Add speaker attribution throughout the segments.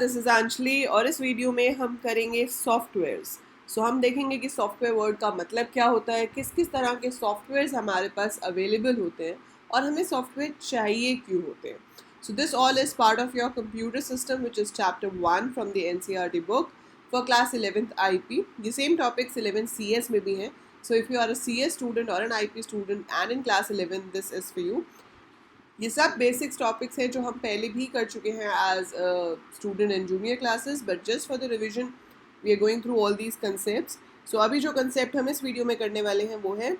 Speaker 1: This is Anjali और इस video में हम करेंगे सॉफ्टवेयर्स। हम देखेंगे कि सॉफ्टवेयर वर्ड का मतलब क्या होता है, किस किस तरह के सॉफ्टवेयर्स हमारे पास अवेलेबल होते हैं और हमें सॉफ्टवेयर चाहिए क्यों होते हैं। So this all is part of your computer system which is chapter 1 from the NCERT book for class 11th IP. ये सेम टॉपिक्स 11 CS में भी हैं। So if you are a CS student और an IP student and in class 11 this is for you. ये सब basics topics हैं जो हम पहले भी कर चुके हैं as student in junior classes, but just for the revision we are going through all these concepts. So अभी जो कंसेप्ट हम इस वीडियो में करने वाले हैं वो है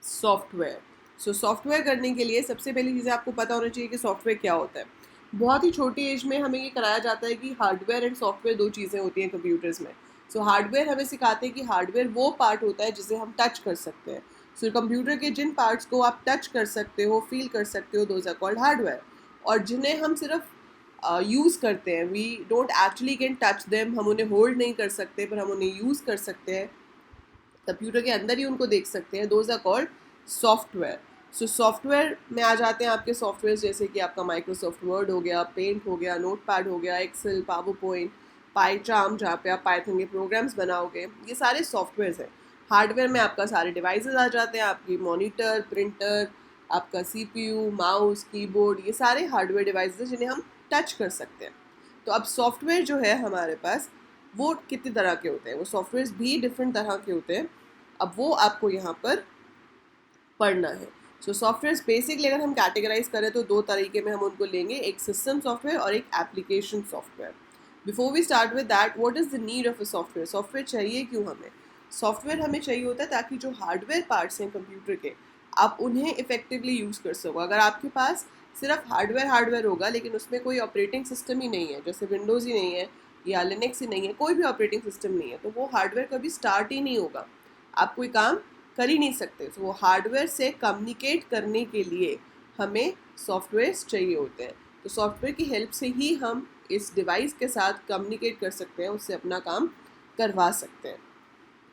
Speaker 1: सॉफ्टवेयर। सॉफ्टवेयर करने के लिए सबसे पहली चीज़ें आपको पता होना चाहिए कि सॉफ्टवेयर क्या होता है। बहुत ही छोटी एज में हमें ये कराया जाता है कि हार्डवेयर एंड सॉफ्टवेयर दो चीज़ें होती हैं कंप्यूटर्स में। हार्डवेयर हमें सिखाते हैं कि हार्डवेयर वो पार्ट होता है जिसे हम टच कर सकते हैं। कंप्यूटर के जिन पार्ट्स को आप टच कर सकते हो, फील कर सकते हो, दोज आर कॉल्ड हार्डवेयर। और जिन्हें हम सिर्फ यूज़ करते हैं, we don't actually can touch them, हम उन्हें होल्ड नहीं कर सकते पर हम उन्हें यूज़ कर सकते हैं, कंप्यूटर के अंदर ही उनको देख सकते हैं, those are called software. Software में आ जाते हैं आपके सॉफ्टवेयर जैसे कि आपका माइक्रोसॉफ्ट वर्ड हो गया, पेंट हो गया, नोटपैड हो गया, एक्सेल, पावर पॉइंट, पाईचार्म जहाँ पे आप पाइथन के प्रोग्राम्स बनाओगे, ये सारे सॉफ्टवेयर्स हैं। हार्डवेयर में आपका सारे डिवाइसेस आ जाते हैं, आपकी मॉनिटर, प्रिंटर, आपका CPU, माउस, कीबोर्ड, ये सारे हार्डवेयर डिवाइसेस जिन्हें हम टच कर सकते हैं। तो अब सॉफ्टवेयर जो है हमारे पास वो कितने तरह के होते हैं, वो सॉफ्टवेयर भी डिफरेंट तरह के होते हैं। अब वो आपको यहाँ पर पढ़ना है। सॉफ्टवेयर बेसिकली अगर हम कैटेगराइज करें तो दो तरीके में हम उनको लेंगे, एक सिस्टम सॉफ्टवेयर और एक application software. Before we start with that, what is the need of a software? Software चाहिए क्यों हमें? सॉफ्टवेयर हमें चाहिए होता है ताकि जो हार्डवेयर पार्ट्स हैं कंप्यूटर के, आप उन्हें इफेक्टिवली यूज़ कर सको। अगर आपके पास सिर्फ हार्डवेयर होगा लेकिन उसमें कोई ऑपरेटिंग सिस्टम ही नहीं है, जैसे विंडोज़ ही नहीं है या लिनक्स ही नहीं है, कोई भी ऑपरेटिंग सिस्टम नहीं है, तो वो हार्डवेयर कभी स्टार्ट ही नहीं होगा, आप कोई काम कर ही नहीं सकते। वो हार्डवेयर से कम्युनिकेट करने के लिए हमें सॉफ्टवेयर चाहिए होते हैं। सॉफ्टवेयर की हेल्प से ही हम इस डिवाइस के साथ कम्युनिकेट कर सकते हैं, उससे अपना काम करवा सकते हैं।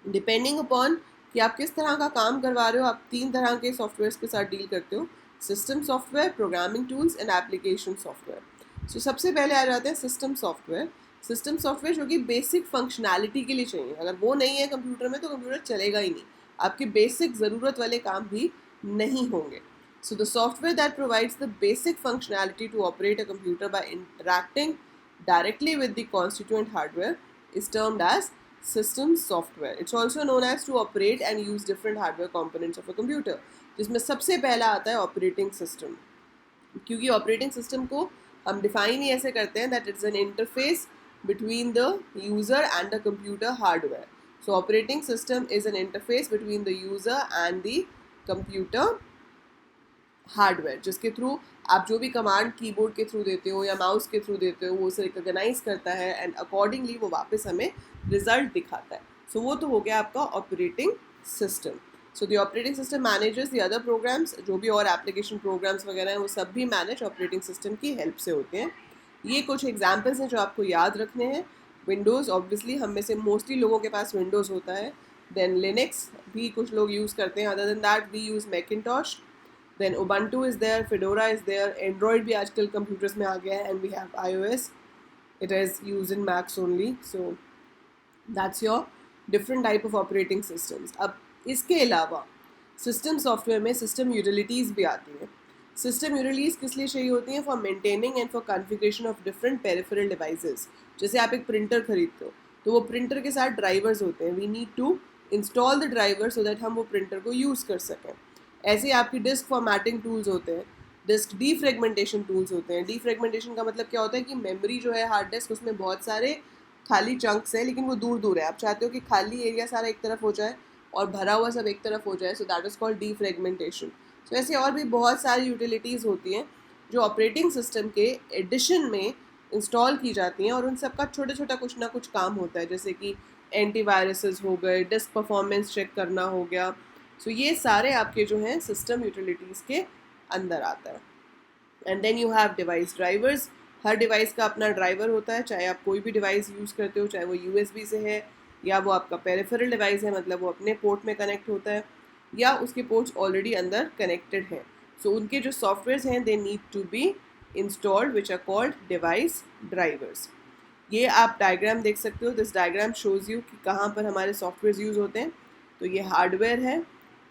Speaker 1: डिपेंडिंग अपॉन कि आप किस तरह का काम करवा रहे हो, आप 3 तरह के सॉफ्टवेयर के साथ डील करते हो: system software, programming tools and application software. सबसे पहले आ जाते हैं सिस्टम सॉफ्टवेयर। सिस्टम सॉफ्टवेयर जो कि बेसिक फंक्शनैलिटी के लिए चाहिए, अगर वो नहीं है कंप्यूटर में तो कंप्यूटर चलेगा ही नहीं, आपके बेसिक ज़रूरत वाले काम भी नहीं होंगे। The software that provides the basic functionality to operate a computer by interacting directly with the constituent hardware is termed as system software. It's also known as to operate and use different hardware components of a computer, जिसमें सबसे पहला आता है operating system. क्योंकि operating system को हम define ही ऐसे करते हैं that it's an interface between the user and the computer hardware. Operating system is an interface between the user and the computer hardware, जिसके थ्रू आप जो भी कमांड कीबोर्ड के थ्रू देते हो या माउस के थ्रू देते हो वो उसे रिकॉग्नाइज करता है एंड अकॉर्डिंगली वो वापस हमें रिजल्ट दिखाता है। वो तो हो गया आपका operating system. The operating system manages the other programs, जो भी और एप्लीकेशन प्रोग्राम्स वगैरह हैं वो सब भी मैनेज ऑपरेटिंग सिस्टम की हेल्प से होते हैं। ये कुछ एग्जाम्पल्स हैं जो आपको याद रखने हैं। विंडोज़, ऑब्वियसली हम में से मोस्टली लोगों के पास विंडोज़ होता है। देन लिनक्स भी कुछ लोग यूज़ करते हैं, other than that we use Macintosh. Then Ubuntu is there, Fedora is there, Android भी आजकल computers में आ गया है, and we have iOS. It is used in Macs only. So that's your different type of operating systems. अब इसके अलावा system software में system utilities भी आती हैं। System utilities किस लिए चाहिए होती हैं? For maintaining and for configuration of different peripheral devices. जैसे आप एक printer खरीदते हो तो वो printer के साथ drivers होते हैं, we need to install the driver so that हम वो printer को use कर सकें। ऐसे ही आपकी डिस्क फॉर्मेटिंग टूल्स होते हैं, डिस्क डीफ्रेगमेंटेशन टूल्स होते हैं। डीफ्रेगमेंटेशन का मतलब क्या होता है कि मेमोरी जो है हार्ड डिस्क, उसमें बहुत सारे खाली चंक्स हैं लेकिन वो दूर दूर है, आप चाहते हो कि खाली एरिया सारा एक तरफ हो जाए और भरा हुआ सब एक तरफ हो जाए, so that is called defragmentation. ऐसे और भी बहुत सारी यूटिलिटीज़ होती हैं जो ऑपरेटिंग सिस्टम के एडिशन में इंस्टॉल की जाती हैं और उन सब का छोटा छोटा कुछ ना कुछ काम होता है, जैसे कि एंटीवायरसेस हो गए, डिस्क परफॉर्मेंस चेक करना हो गया। ये सारे आपके जो हैं सिस्टम यूटिलिटीज़ के अंदर आता है। And then you have device drivers. हर डिवाइस का अपना ड्राइवर होता है, चाहे आप कोई भी डिवाइस यूज़ करते हो, चाहे वो USB से है या वो आपका पेरिफेरल डिवाइस है, मतलब वो अपने पोर्ट में कनेक्ट होता है या उसके पोर्ट्स ऑलरेडी अंदर कनेक्टेड हैं। उनके जो सॉफ्टवेयर्स हैं they need to be installed which are called device drivers. ये आप डायग्राम देख सकते हो, दिस डायग्राम शोज़ यू कि कहाँ पर हमारे सॉफ्टवेयर यूज़ होते हैं। तो ये हार्डवेयर है,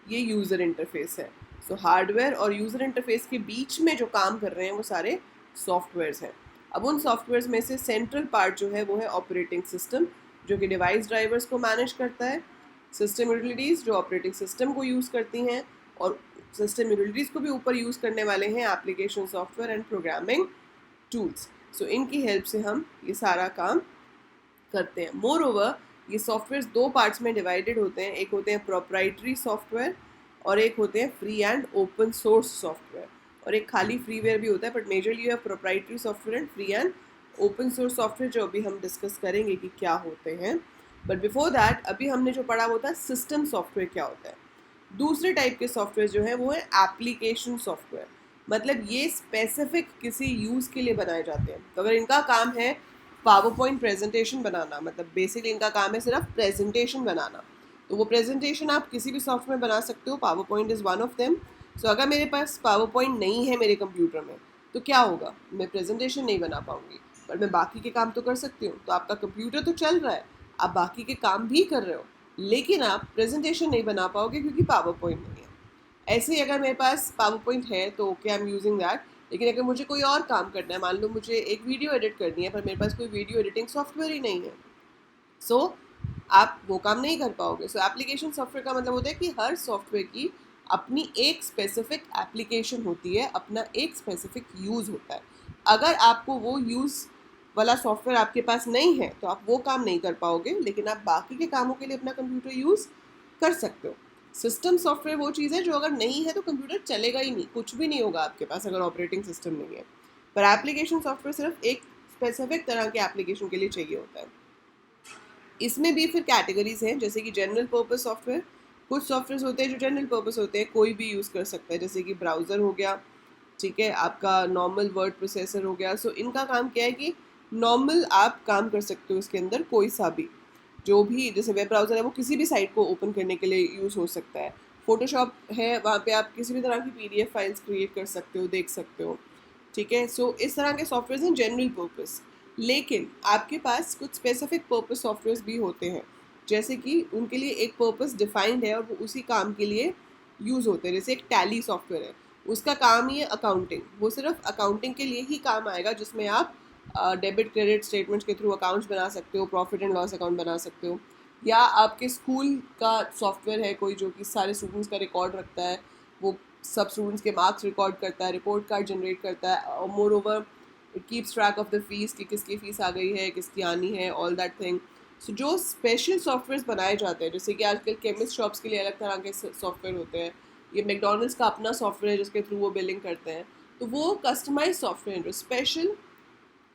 Speaker 1: ये यूज़र इंटरफेस है। सो हार्डवेयर और यूज़र इंटरफेस के बीच में जो काम कर रहे हैं वो सारे सॉफ्टवेयर्स हैं। अब उन सॉफ्टवेयर्स में से सेंट्रल पार्ट जो है वो है ऑपरेटिंग सिस्टम, जो कि डिवाइस ड्राइवर्स को मैनेज करता है, सिस्टम यूटिलिटीज़ जो ऑपरेटिंग सिस्टम को यूज़ करती हैं, और सिस्टम यूटिलिटीज़ को भी ऊपर यूज़ करने वाले हैं application software and programming tools. So इनकी हेल्प से हम ये सारा काम करते हैं। मोर ओवर ये सॉफ्टवेयर दो पार्ट्स में डिवाइडेड होते हैं, एक होते हैं प्रोप्राइटरी सॉफ्टवेयर और एक होते हैं free and open source software, और एक खाली फ्रीवेयर भी होता है, but majorly you have proprietary software and free and open source software, जो अभी हम डिस्कस करेंगे कि क्या होते हैं। बट बिफोर दैट अभी हमने जो पढ़ा वो था सिस्टम सॉफ्टवेयर क्या होता है। दूसरे टाइप के सॉफ्टवेयर जो है वो है एप्लीकेशन सॉफ्टवेयर, मतलब ये स्पेसिफिक किसी यूज़ के लिए बनाए जाते हैं। तो अगर इनका काम है पावर पॉइंट प्रेजेंटेशन बनाना, मतलब बेसिकली इनका काम है सिर्फ प्रेजेंटेशन बनाना, तो वो प्रेजेंटेशन आप किसी भी सॉफ्टवेयर बना सकते हो, PowerPoint is one of them. So अगर मेरे पास पावर पॉइंट नहीं है मेरे कंप्यूटर में तो क्या होगा, मैं प्रेजेंटेशन नहीं बना पाऊंगी, पर मैं बाकी के काम तो कर सकती हूँ। तो आपका कंप्यूटर तो चल रहा है, आप बाकी के काम भी कर रहे हो, लेकिन आप प्रेजेंटेशन नहीं बना पाओगे क्योंकि पावर पॉइंट नहीं है। ऐसे ही अगर मेरे पास पावर पॉइंट है तो okay, I am using that, लेकिन अगर मुझे कोई और काम करना है, मान लो मुझे एक वीडियो एडिट करनी है पर मेरे पास कोई वीडियो एडिटिंग सॉफ्टवेयर ही नहीं है, सो आप वो काम नहीं कर पाओगे। सो एप्लीकेशन सॉफ्टवेयर का मतलब होता है कि हर सॉफ्टवेयर की अपनी एक स्पेसिफिक एप्लीकेशन होती है, अपना एक स्पेसिफिक यूज़ होता है। अगर आपको वो यूज़ वाला सॉफ्टवेयर आपके पास नहीं है तो आप वो काम नहीं कर पाओगे, लेकिन आप बाकी के कामों के लिए अपना कंप्यूटर यूज़ कर सकते हो। सिस्टम सॉफ्टवेयर वो चीज़ है जो अगर नहीं है तो कंप्यूटर चलेगा ही नहीं, कुछ भी नहीं होगा आपके पास अगर ऑपरेटिंग सिस्टम नहीं है। पर एप्लीकेशन सॉफ्टवेयर सिर्फ एक स्पेसिफिक तरह के एप्लीकेशन के लिए चाहिए होता है। इसमें भी फिर कैटेगरीज हैं, जैसे कि जनरल पर्पस सॉफ्टवेयर। कुछ सॉफ्टवेयर होते हैं जो जनरल पर्पस होते हैं, कोई भी यूज़ कर सकता है, जैसे कि ब्राउज़र हो गया, ठीक है, आपका नॉर्मल वर्ड प्रोसेसर हो गया। सो इनका काम क्या है कि नॉर्मल आप काम कर सकते हो इसके अंदर, कोई सा भी जो भी, जैसे वेब ब्राउज़र है वो किसी भी साइट को ओपन करने के लिए यूज़ हो सकता है। फोटोशॉप है, वहाँ पे आप किसी भी तरह की PDF फाइल्स क्रिएट कर सकते हो, देख सकते हो, ठीक है। सो इस तरह के सॉफ्टवेयर हैं जनरल पर्पस। लेकिन आपके पास कुछ स्पेसिफिक पर्पस सॉफ्टवेयर भी होते हैं, जैसे कि उनके लिए एक पर्पस डिफाइंड है और वो उसी काम के लिए यूज़ होते हैं। जैसे एक टैली सॉफ्टवेयर है, उसका काम ही है अकाउंटिंग, वो सिर्फ अकाउंटिंग के लिए ही काम आएगा, जिसमें आप डेबिट क्रेडिट स्टेटमेंट्स के थ्रू अकाउंट्स बना सकते हो, प्रॉफिट एंड लॉस अकाउंट बना सकते हो। या आपके स्कूल का सॉफ्टवेयर है कोई जो कि सारे स्टूडेंट्स का रिकॉर्ड रखता है, वो सब स्टूडेंट्स के मार्क्स रिकॉर्ड करता है, रिपोर्ट कार्ड जनरेट करता है, और more over it keeps track of the fees कि किसकी फ़ीस आ गई है, किसकी आनी है, ऑल दैट थिंग। सो जो स्पेशल सॉफ्टवेयर बनाए जाते हैं, जैसे कि आजकल केमिस्ट शॉप्स के लिए अलग तरह के सॉफ्टवेयर होते हैं, ये मैकडोनल्ड्स का अपना सॉफ्टवेयर है जिसके थ्रू वो बिलिंग करते हैं, तो वो कस्टमाइज सॉफ्टवेयर जो स्पेशल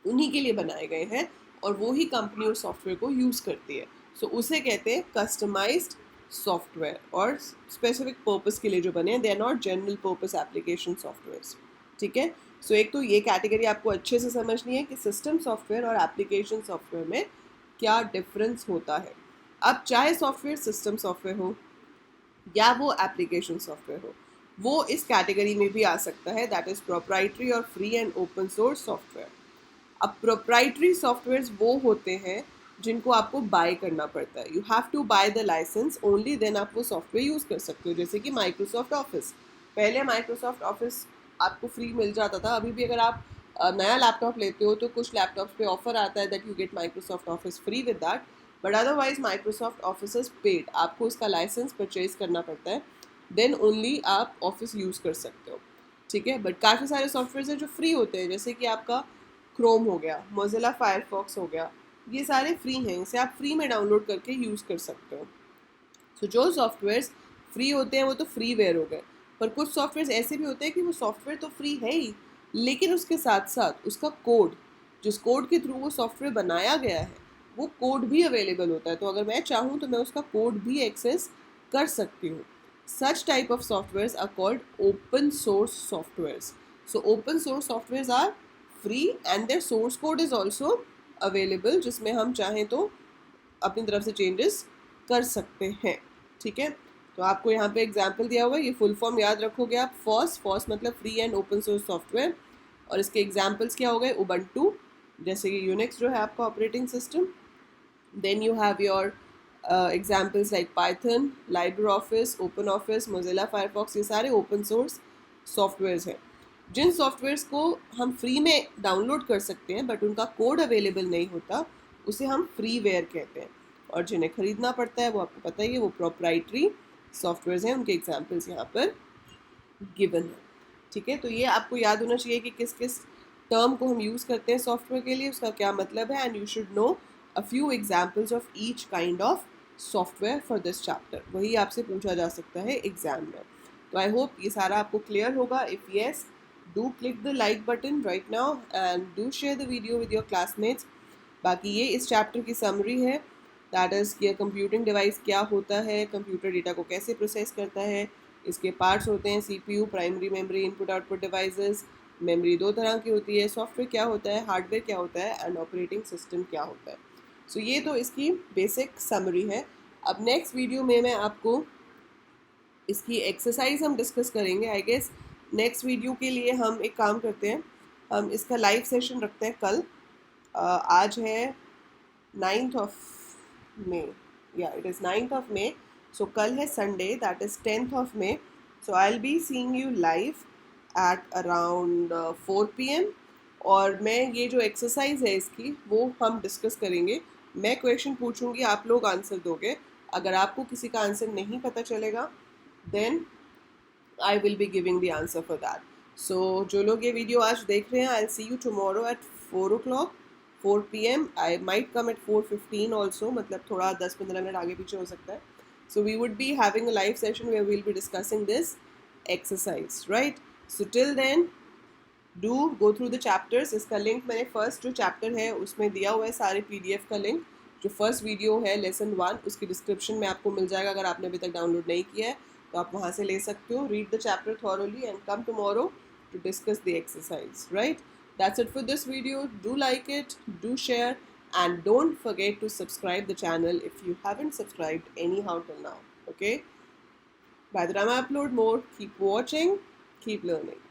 Speaker 1: उन्हीं के लिए बनाए गए हैं और वो ही कंपनी उस सॉफ्टवेयर को यूज़ करती है। सो उसे कहते हैं कस्टमाइज्ड सॉफ्टवेयर, और स्पेसिफिक पर्पस के लिए जो बने हैं, they are not general purpose application softwares, ठीक है। सो एक तो ये कैटेगरी आपको अच्छे से समझनी है कि सिस्टम सॉफ्टवेयर और एप्लीकेशन सॉफ्टवेयर में क्या डिफरेंस होता है। अब चाहे सॉफ्टवेयर सिस्टम सॉफ्टवेयर हो या वो एप्लीकेशन सॉफ्टवेयर हो, वो इस कैटेगरी में भी आ सकता है, दैट इज़ प्रोप्राइटरी और free and open source software. अब प्रोप्राइटरी सॉफ्टवेयर्स वो होते हैं जिनको आपको बाय करना पड़ता है, you have to buy the licence, only then आप वो सॉफ्टवेयर यूज़ कर सकते हो। जैसे कि माइक्रोसॉफ्ट ऑफिस, पहले माइक्रोसॉफ्ट ऑफिस आपको फ्री मिल जाता था, अभी भी अगर आप नया लैपटॉप लेते हो तो कुछ लैपटॉप्स पे ऑफर आता है that you get Microsoft office free with that, but otherwise Microsoft office is paid, आपको उसका लाइसेंस परचेज करना पड़ता है, देन ओनली आप ऑफिस यूज़ कर सकते हो, ठीक है। बट काफ़ी सारे सॉफ्टवेयर हैं जो फ्री होते हैं, जैसे कि आपका क्रोम हो गया, मोजिला फायरफॉक्स हो गया, ये सारे फ्री हैं, इसे आप फ्री में डाउनलोड करके यूज़ कर सकते हो। तो जो सॉफ्टवेयर्स फ्री होते हैं वो तो फ्रीवेयर हो गए, पर कुछ सॉफ्टवेयर्स ऐसे भी होते हैं कि वो सॉफ्टवेयर तो फ्री है ही, लेकिन उसके साथ साथ उसका कोड, जिस कोड के थ्रू वो सॉफ्टवेयर बनाया गया है, वो कोड भी अवेलेबल होता है। तो अगर मैं चाहूँ तो मैं उसका कोड भी एक्सेस कर सकती हूँ। Such type of softwares are called open source softwares. So open source softwares are free and their source code is also available, जिसमें हम चाहें तो अपनी तरफ से चेंजेस कर सकते हैं, ठीक है। तो आपको यहाँ पे एग्जाम्पल दिया हुआ है, ये फुल फॉर्म याद रखोगे आप, फॉस मतलब free and open source software, और इसके एग्जाम्पल्स क्या हो गए, उबंटू, जैसे कि यूनिक्स जो है आपका operating system, then you have your examples like Python, LibreOffice, OpenOffice, Mozilla Firefox, ये सारे ओपन सोर्स सॉफ्टवेयर्स हैं। जिन सॉफ्टवेयर्स को हम फ्री में डाउनलोड कर सकते हैं बट उनका कोड अवेलेबल नहीं होता, उसे हम फ्रीवेयर कहते हैं। और जिन्हें ख़रीदना पड़ता है वो आपको पता ही है, वो प्रोप्राइटरी सॉफ्टवेयर्स हैं। उनके एग्जाम्पल्स यहाँ पर गिवन है। ठीक है, तो ये आपको याद होना चाहिए कि किस किस टर्म को हम यूज़ करते हैं सॉफ्टवेयर के लिए, उसका क्या मतलब है, and you should know a few examples of each kind of software for this chapter. वही आपसे पूछा जा सकता है एग्जाम में। तो आई होप ये सारा आपको क्लियर होगा। If yes, do click the like button right now and do share the video with your classmates. बाकी ये इस चैप्टर की समरी है, दैट इज़ कि कंप्यूटिंग डिवाइस क्या होता है, कंप्यूटर डेटा को कैसे प्रोसेस करता है, इसके पार्ट्स होते हैं CPU, primary memory, input output devices. Memory दो तरह की होती है, सॉफ्टवेयर क्या होता है, हार्डवेयर क्या होता है, एंड ऑपरेटिंग सिस्टम क्या होता है। सो ये तो इसकी बेसिक समरी है। अब नेक्स्ट वीडियो में मैं आपको इसकी एक्सरसाइज हम डिस्कस करेंगे। आई गेस नेक्स्ट वीडियो के लिए हम एक काम करते हैं, हम इसका लाइव सेशन रखते हैं कल। आज है 9th of May. Yeah, it is 9th of May. So कल है Sunday, that is 10th of May. So I'll be seeing you live at around 4 PM. और मैं ये जो एक्सरसाइज है इसकी वो हम डिस्कस करेंगे। मैं क्वेश्चन पूछूंगी, आप लोग आंसर दोगे। अगर आपको किसी का आंसर नहीं पता चलेगा then I will be giving the answer for that. So जो लोग ये वीडियो आज देख रहे हैं, I will see you tomorrow at 4 o'clock 4 PM. I might come at 4:15 also, मतलब थोड़ा 10-15 मिनट आगे पीछे हो सकता है। So we would be having a live session where we will be discussing this exercise, right? So till then do go through the chapters. इसका link मैंने first जो चैप्टर है उसमें दिया हुआ है, सारे PDF का लिंक। जो फर्स्ट वीडियो है लेसन 1 उसकी डिस्क्रिप्शन में आपको मिल जाएगा। अगर आपने अभी तक डाउनलोड नहीं किया है तो आप वहाँ से ले सकते हो। Read the chapter thoroughly and come tomorrow to discuss the exercise, right? That's it for this video. Do like it, do share, and don't forget to subscribe the channel if you haven't subscribed anyhow till now, okay? By the time I upload more, keep watching, keep learning.